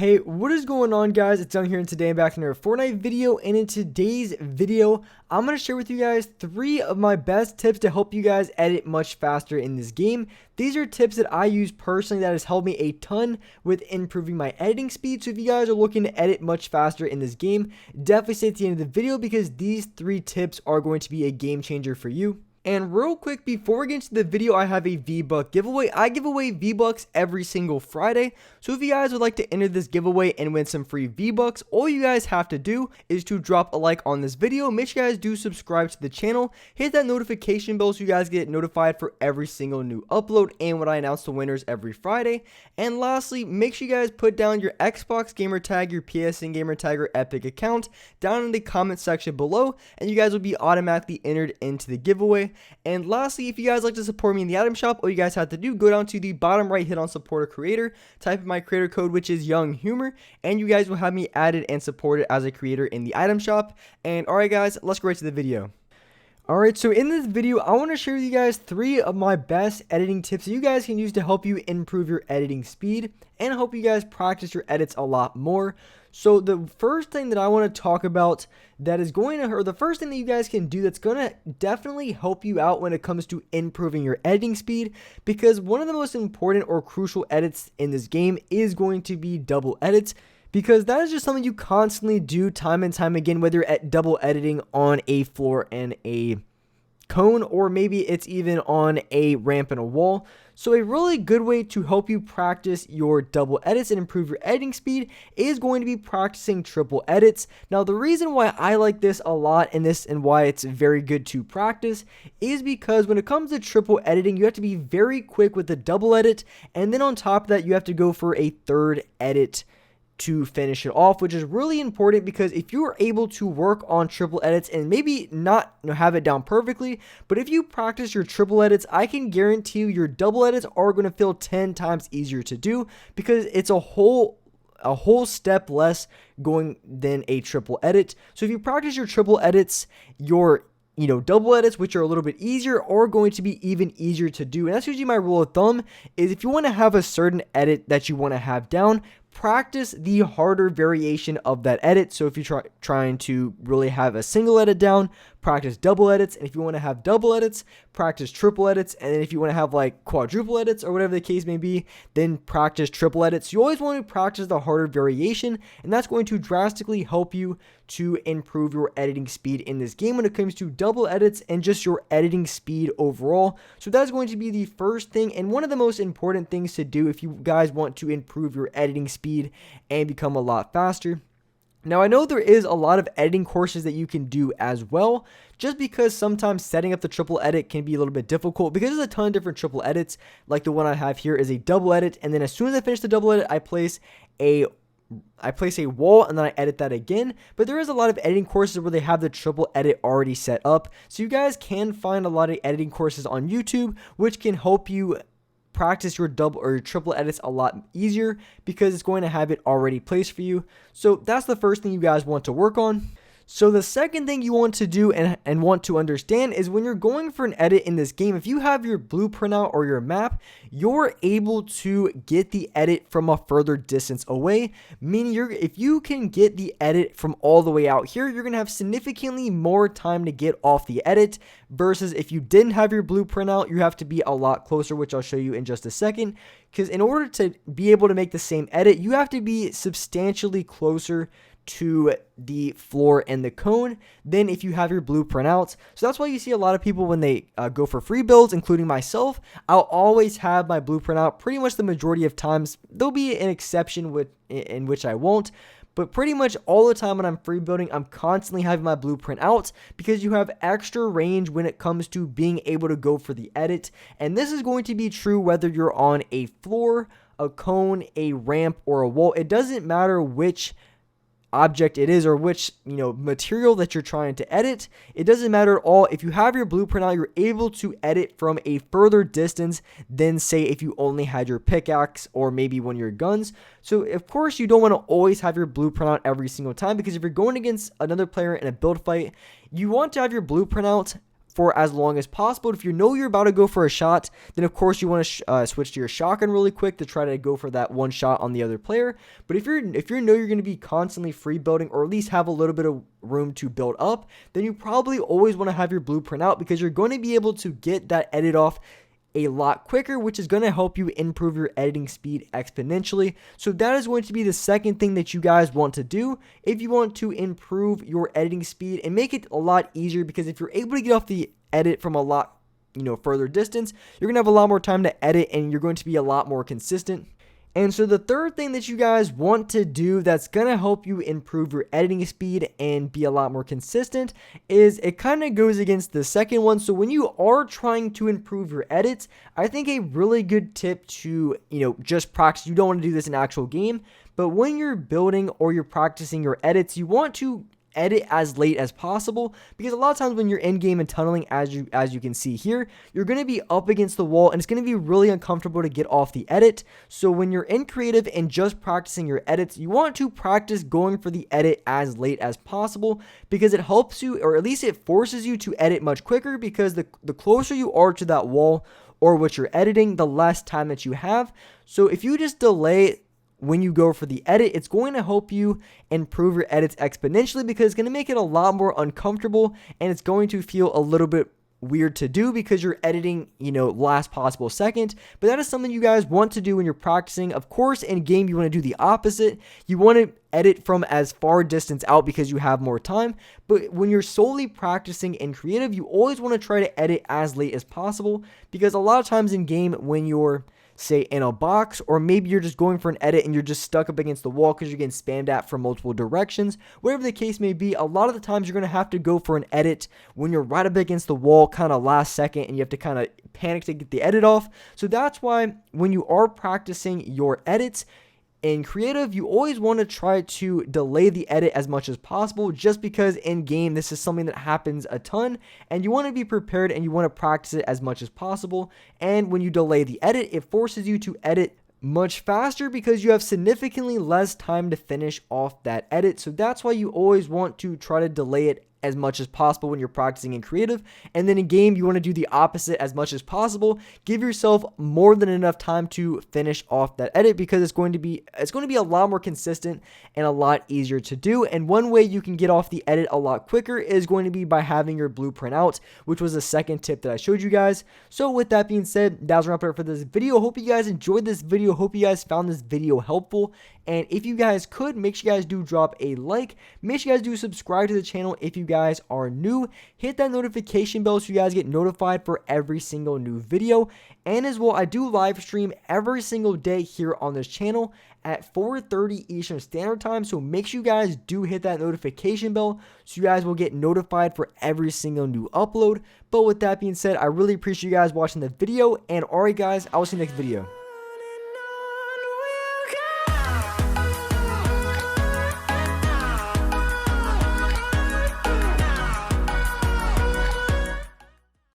Hey, what is going on, guys? It's Young here, and today I'm back in another Fortnite video, and in today's video, I'm going to share with you guys 3 of my best tips to help you guys edit much faster in this game. These are tips that I use personally that has helped me a ton with improving my editing speed. So if you guys are looking to edit much faster in this game, definitely stay at the end of the video because these 3 tips are going to be a game changer for you. And real quick, before we get into the video, I have a V-Buck giveaway. I give away V-Bucks every single Friday. So if you guys would like to enter this giveaway and win some free V-Bucks, all you guys have to do is to drop a like on this video. Make sure you guys do subscribe to the channel. Hit that notification bell so you guys get notified for every single new upload and when I announce the winners every Friday. And lastly, make sure you guys put down your Xbox gamer tag, your PSN gamer tag, or Epic account down in the comment section below, and you guys will be automatically entered into the giveaway. And lastly, if you guys like to support me in the item shop, all you guys have to do, go down to the bottom right, hit on support a creator, type in my creator code, which is Young Humor, and you guys will have me added and supported as a creator in the item shop. And alright guys, let's go right to the video. Alright, so in this video, I want to share with you guys 3 of my best editing tips that you guys can use to help you improve your editing speed and help you guys practice your edits a lot more. So the first thing that I want to talk about that is going to, or the first thing that you guys can do that's going to definitely help you out when it comes to improving your editing speed, because one of the most important or crucial edits in this game is going to be double edits. Because that is just something you constantly do time and time again, whether you're at double editing on a floor and a cone, or maybe it's even on a ramp and a wall. So a really good way to help you practice your double edits and improve your editing speed is going to be practicing triple edits. Now the reason why I like this a lot and why it's very good to practice is because when it comes to triple editing, you have to be very quick with the double edit, and then on top of that you have to go for a third edit to finish it off, which is really important because if you are able to work on triple edits and maybe not have it down perfectly, but if you practice your triple edits, I can guarantee you your double edits are going to feel 10 times easier to do because it's a whole step less going than a triple edit. So if you practice your triple edits, your double edits, which are a little bit easier, are going to be even easier to do. And that's usually my rule of thumb, is if you want to have a certain edit that you want to have down, practice the harder variation of that edit. So if you're trying to really have a single edit down, practice double edits. And if you want to have double edits, practice triple edits. And then if you want to have like quadruple edits or whatever the case may be, then practice triple edits. You always want to practice the harder variation, and that's going to drastically help you to improve your editing speed in this game when it comes to double edits and just your editing speed overall. So that's going to be the first thing and one of the most important things to do if you guys want to improve your editing speed and become a lot faster. Now, I know there is a lot of editing courses that you can do as well, just because sometimes setting up the triple edit can be a little bit difficult because there's a ton of different triple edits. Like the one I have here is a double edit, and then as soon as I finish the double edit, I place a wall and then I edit that again. But there is a lot of editing courses where they have the triple edit already set up. So you guys can find a lot of editing courses on YouTube, which can help you practice your double or your triple edits a lot easier because it's going to have it already placed for you. So that's the first thing you guys want to work on. So the second thing you want to do and want to understand is when you're going for an edit in this game, if you have your blueprint out or your map, you're able to get the edit from a further distance away, meaning if you can get the edit from all the way out here, you're going to have significantly more time to get off the edit versus if you didn't have your blueprint out, you have to be a lot closer, which I'll show you in just a second. Because in order to be able to make the same edit, you have to be substantially closer to the floor and the cone than if you have your blueprint out. So that's why you see a lot of people when they go for free builds, including myself, I'll always have my blueprint out pretty much the majority of times. There'll be an exception in which I won't, but pretty much all the time when I'm free building, I'm constantly having my blueprint out because you have extra range when it comes to being able to go for the edit. And this is going to be true whether you're on a floor, a cone, a ramp, or a wall. It doesn't matter which object it is or which material that you're trying to edit. It doesn't matter at all. If you have your blueprint out, you're able to edit from a further distance than say if you only had your pickaxe or maybe one of your guns. So of course you don't want to always have your blueprint out every single time, because if you're going against another player in a build fight, you want to have your blueprint out for as long as possible. If you know you're about to go for a shot, then of course you want to switch to your shotgun really quick to try to go for that one shot on the other player. But if you know you're going to be constantly free building, or at least have a little bit of room to build up, then you probably always want to have your blueprint out, because you're going to be able to get that edit off a lot quicker, which is going to help you improve your editing speed exponentially. So that is going to be the second thing that you guys want to do if you want to improve your editing speed and make it a lot easier, because if you're able to get off the edit from a lot further distance, you're going to have a lot more time to edit and you're going to be a lot more consistent. And so the third thing that you guys want to do that's going to help you improve your editing speed and be a lot more consistent is, it kind of goes against the second one. So when you are trying to improve your edits, I think a really good tip to, just practice, you don't want to do this in actual game, but when you're building or you're practicing your edits, you want to edit as late as possible, because a lot of times when you're in game and tunneling, as you can see here, you're going to be up against the wall and it's going to be really uncomfortable to get off the edit. So when you're in creative and just practicing your edits, you want to practice going for the edit as late as possible, because it helps you, or at least it forces you to edit much quicker, because the closer you are to that wall or what you're editing, the less time that you have. So if you just delay when you go for the edit, it's going to help you improve your edits exponentially, because it's going to make it a lot more uncomfortable and it's going to feel a little bit weird to do because you're editing, last possible second. But that is something you guys want to do when you're practicing. Of course, in game, you want to do the opposite. You want to edit from as far distance out because you have more time. But when you're solely practicing in creative, you always want to try to edit as late as possible, because a lot of times in game, when you're say in a box, or maybe you're just going for an edit and you're just stuck up against the wall because you're getting spammed at from multiple directions, whatever the case may be, a lot of the times you're going to have to go for an edit when you're right up against the wall kind of last second, and you have to kind of panic to get the edit off. So that's why when you are practicing your edits in creative, you always want to try to delay the edit as much as possible, just because in game this is something that happens a ton and you want to be prepared and you want to practice it as much as possible. And when you delay the edit, it forces you to edit much faster because you have significantly less time to finish off that edit. So that's why you always want to try to delay it as much as possible when you're practicing in creative. And then in game, you want to do the opposite as much as possible. Give yourself more than enough time to finish off that edit, because it's going to be a lot more consistent and a lot easier to do. And one way you can get off the edit a lot quicker is going to be by having your blueprint out, which was the second tip that I showed you guys. So with that being said, that was wrap it up for this video. Hope you guys enjoyed this video. Hope you guys found this video helpful. And if you guys could, make sure you guys do drop a like. Make sure you guys do subscribe to the channel if you guys are new. Hit that notification bell so you guys get notified for every single new video. And as well, I do live stream every single day here on this channel at 4:30 Eastern Standard Time. So make sure you guys do hit that notification bell so you guys will get notified for every single new upload. But with that being said, I really appreciate you guys watching the video. And alright guys, I will see you next video.